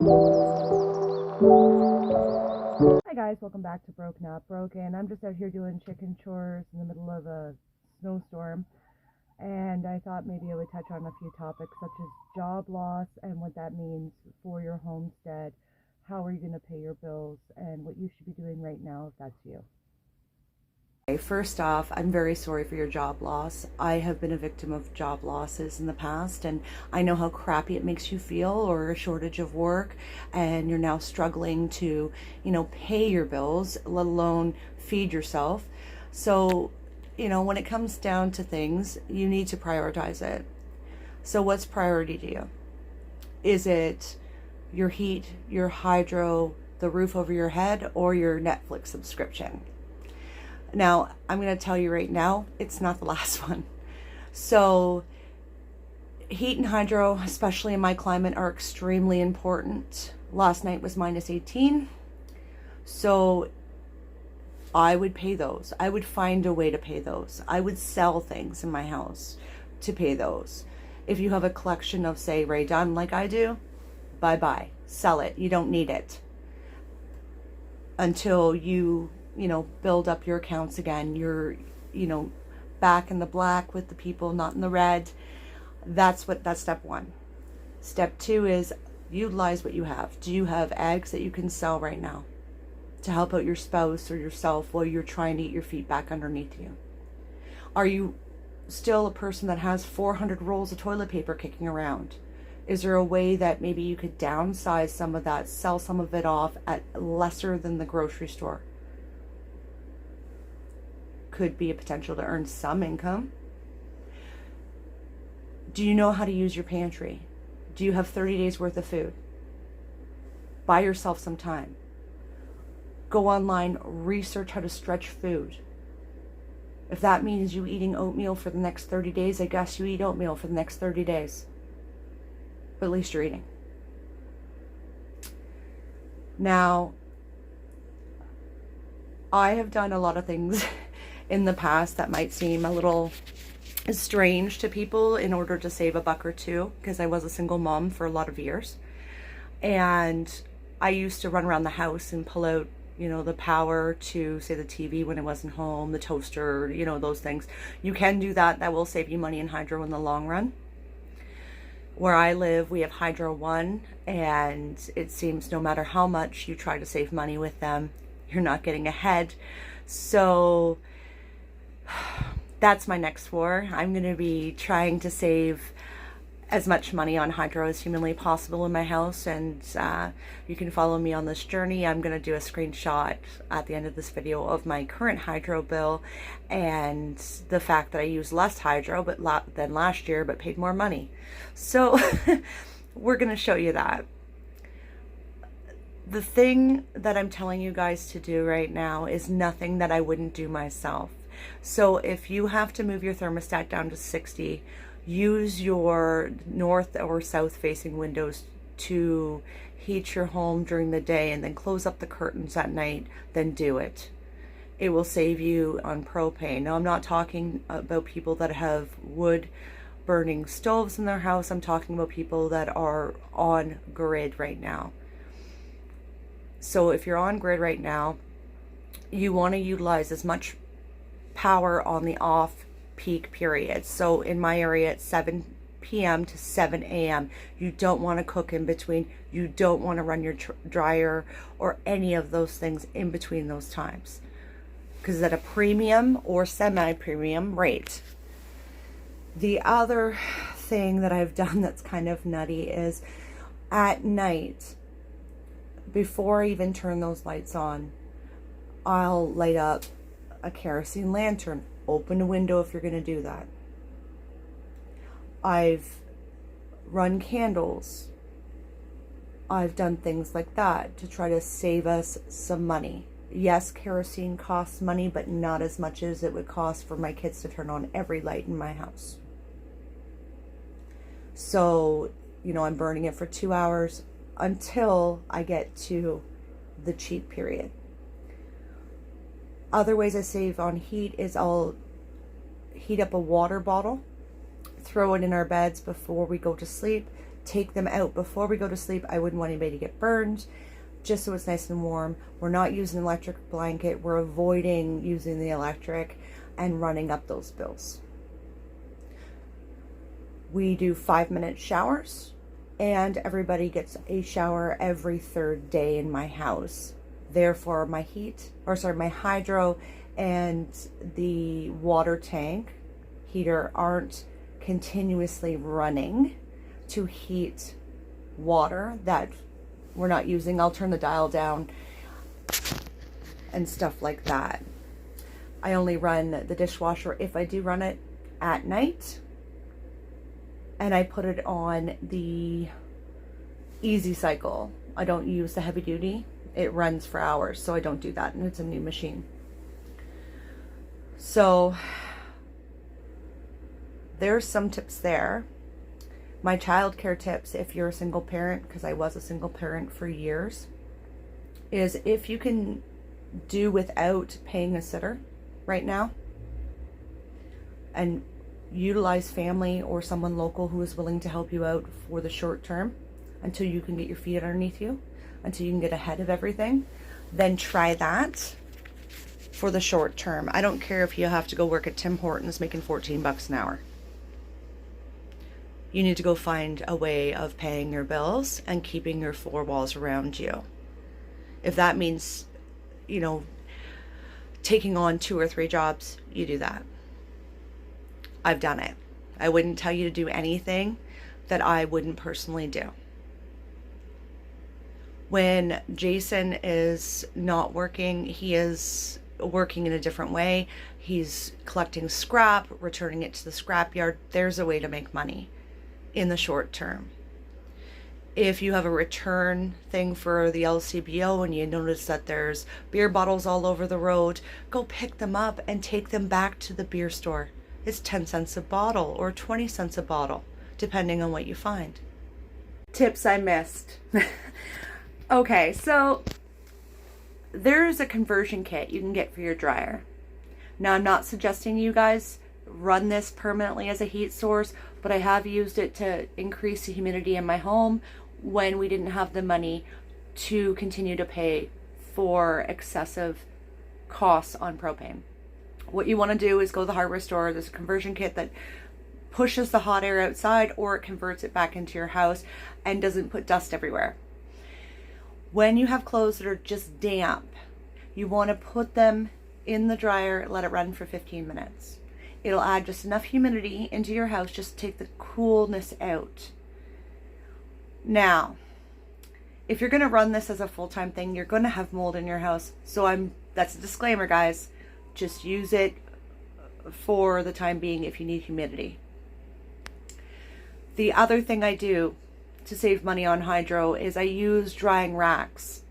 Hi guys, welcome back to Broke Not Broken. I'm just out here doing chicken chores in the middle of a snowstorm, and I thought maybe I would touch on a few topics such as job loss and what that means for your homestead, how are you going to pay your bills, and what you should be doing right now if that's you. First off, I'm very sorry for your job loss. I have been a victim of job losses in the past, and I know how crappy it makes you feel, or a shortage of work, and you're now struggling to, pay your bills, let alone feed yourself. So, when it comes down to things, you need to prioritize it. So what's priority to you? Is it your heat, your hydro, the roof over your head, or your Netflix subscription? Now, I'm going to tell you right now, it's not the last one. So, heat and hydro, especially in my climate, are extremely important. Last night was minus 18. So, I would pay those. I would find a way to pay those. I would sell things in my house to pay those. If you have a collection of, say, Ray Dunn like I do, bye-bye. Sell it. You don't need it. Until you build up your accounts again. You're, back in the black with the people, not in the red. That's step one. Step two is utilize what you have. Do you have eggs that you can sell right now to help out your spouse or yourself while you're trying to get your feet back underneath you? Are you still a person that has 400 rolls of toilet paper kicking around? Is there a way that maybe you could downsize some of that, sell some of it off at lesser than the grocery store? Could be a potential to earn some income. Do you know how to use your pantry? Do you have 30 days worth of food? Buy yourself some time. Go online, research how to stretch food. If that means you eating oatmeal for the next 30 days, I guess you eat oatmeal for the next 30 days. But at least you're eating. Now, I have done a lot of things in the past that might seem a little strange to people in order to save a buck or two, because I was a single mom for a lot of years. And I used to run around the house and pull out, the power to, say, the TV when I wasn't home, the toaster, those things. You can do that. That will save you money in hydro in the long run. Where I live, we have Hydro One, and it seems no matter how much you try to save money with them, you're not getting ahead. So that's my next war. I'm going to be trying to save as much money on hydro as humanly possible in my house, and you can follow me on this journey. I'm going to do a screenshot at the end of this video of my current hydro bill and the fact that I use less hydro than last year, but paid more money. So we're going to show you that. The thing that I'm telling you guys to do right now is nothing that I wouldn't do myself. So if you have to move your thermostat down to 60, use your north or south facing windows to heat your home during the day, and then close up the curtains at night, then do it. It will save you on propane. Now, I'm not talking about people that have wood burning stoves in their house. I'm talking about people that are on grid right now. So if you're on grid right now, you want to utilize as much power on the off peak periods. So in my area, it's 7 p.m. to 7 a.m. You don't want to cook in between. You don't want to run your dryer or any of those things in between those times, because it's at a premium or semi-premium rate. The other thing that I've done that's kind of nutty is at night, before I even turn those lights on, I'll light up a kerosene lantern. Open a window if you're going to do that. I've run candles. I've done things like that to try to save us some money. Yes, kerosene costs money, but not as much as it would cost for my kids to turn on every light in my house. So, I'm burning it for 2 hours until I get to the cheap period. Other ways I save on heat is I'll heat up a water bottle, throw it in our beds before we go to sleep, take them out before we go to sleep. I wouldn't want anybody to get burned, just so it's nice and warm. We're not using an electric blanket. We're avoiding using the electric and running up those bills. We do 5-minute showers, and everybody gets a shower every 3rd day in my house. Therefore, my hydro and the water tank heater aren't continuously running to heat water that we're not using. I'll turn the dial down and stuff like that. I only run the dishwasher, if I do run it, at night. And I put it on the easy cycle. I don't use the heavy duty. It runs for hours, so I don't do that, and it's a new machine. So there's some tips there. My childcare tips, if you're a single parent, because I was a single parent for years, is if you can do without paying a sitter right now and utilize family or someone local who is willing to help you out for the short term until you can get your feet underneath you, until you can get ahead of everything, then try that for the short term. I don't care if you have to go work at Tim Hortons making $14 an hour. You need to go find a way of paying your bills and keeping your 4 walls around you. If that means, taking on 2 or 3 jobs, you do that. I've done it. I wouldn't tell you to do anything that I wouldn't personally do. When Jason is not working, he is working in a different way. He's collecting scrap, returning it to the scrapyard. There's a way to make money in the short term. If you have a return thing for the LCBO and you notice that there's beer bottles all over the road, go pick them up and take them back to the beer store. It's 10 cents a bottle or 20 cents a bottle, depending on what you find. Tips I missed. Okay, so there's a conversion kit you can get for your dryer. Now, I'm not suggesting you guys run this permanently as a heat source, but I have used it to increase the humidity in my home when we didn't have the money to continue to pay for excessive costs on propane. What you want to do is go to the hardware store. There's a conversion kit that pushes the hot air outside, or it converts it back into your house and doesn't put dust everywhere. When you have clothes that are just damp, you want to put them in the dryer, let it run for 15 minutes. It'll add just enough humidity into your house just to take the coolness out. Now, if you're going to run this as a full-time thing, you're going to have mold in your house. So that's a disclaimer, guys. Just use it for the time being if you need humidity. The other thing I do to save money on hydro is I use drying racks.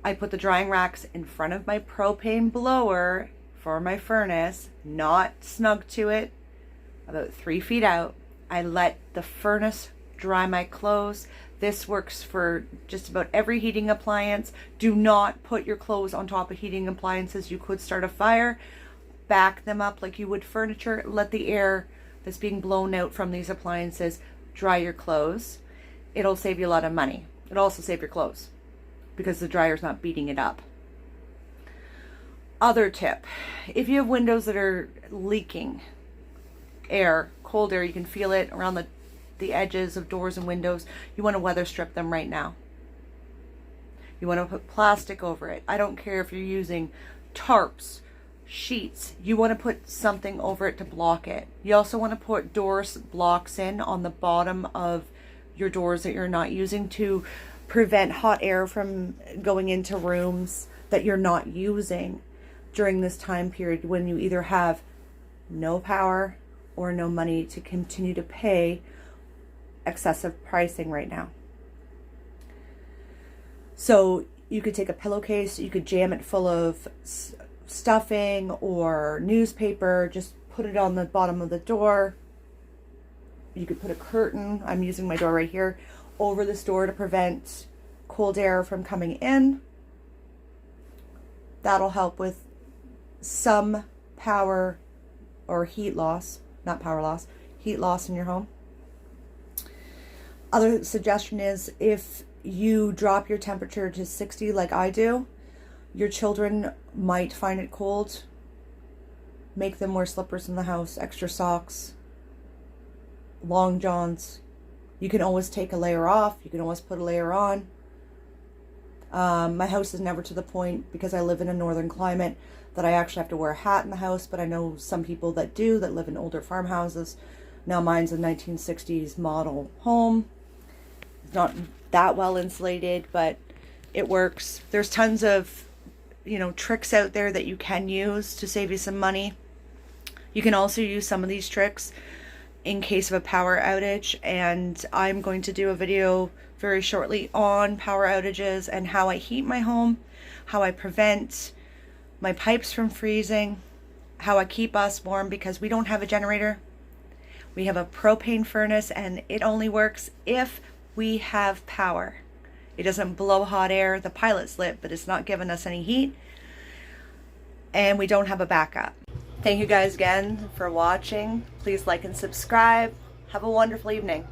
I put the drying racks in front of my propane blower for my furnace, not snug to it, about 3 feet out. I let the furnace dry my clothes. This works for just about every heating appliance. Do not put your clothes on top of heating appliances. You could start a fire. Back them up like you would furniture. Let the air that's being blown out from these appliances dry your clothes. It'll save you a lot of money. It'll also save your clothes because the dryer's not beating it up. Other tip, if you have windows that are leaking air, cold air, you can feel it around the edges of doors and windows, you want to weather strip them right now. You want to put plastic over it. I don't care if you're using tarps, sheets. You want to put something over it to block it. You also want to put doors blocks in on the bottom of your doors that you're not using to prevent hot air from going into rooms that you're not using during this time period when you either have no power or no money to continue to pay excessive pricing right now. So you could take a pillowcase, you could jam it full of stuffing or newspaper, just put it on the bottom of the door. You could put a curtain, I'm using my door right here, over this door to prevent cold air from coming in. That'll help with some power or heat loss, not power loss, heat loss in your home. Other suggestion is, if you drop your temperature to 60 like I do, your children might find it cold. Make them wear slippers in the house, extra socks, long johns. You can always take a layer off. You can always put a layer on. My house is never to the point, because I live in a northern climate, that I actually have to wear a hat in the house, but I know some people that do, that live in older farmhouses. Now mine's a 1960s model home. It's not that well insulated, but it works. There's tons of, tricks out there that you can use to save you some money. You can also use some of these tricks in case of a power outage, and I'm going to do a video very shortly on power outages and how I heat my home, how I prevent my pipes from freezing, how I keep us warm, because we don't have a generator. We have a propane furnace, and it only works if we have power. It doesn't blow hot air. The pilot's lit, but it's not giving us any heat, and we don't have a backup. Thank you guys again for watching. Please like and subscribe. Have a wonderful evening.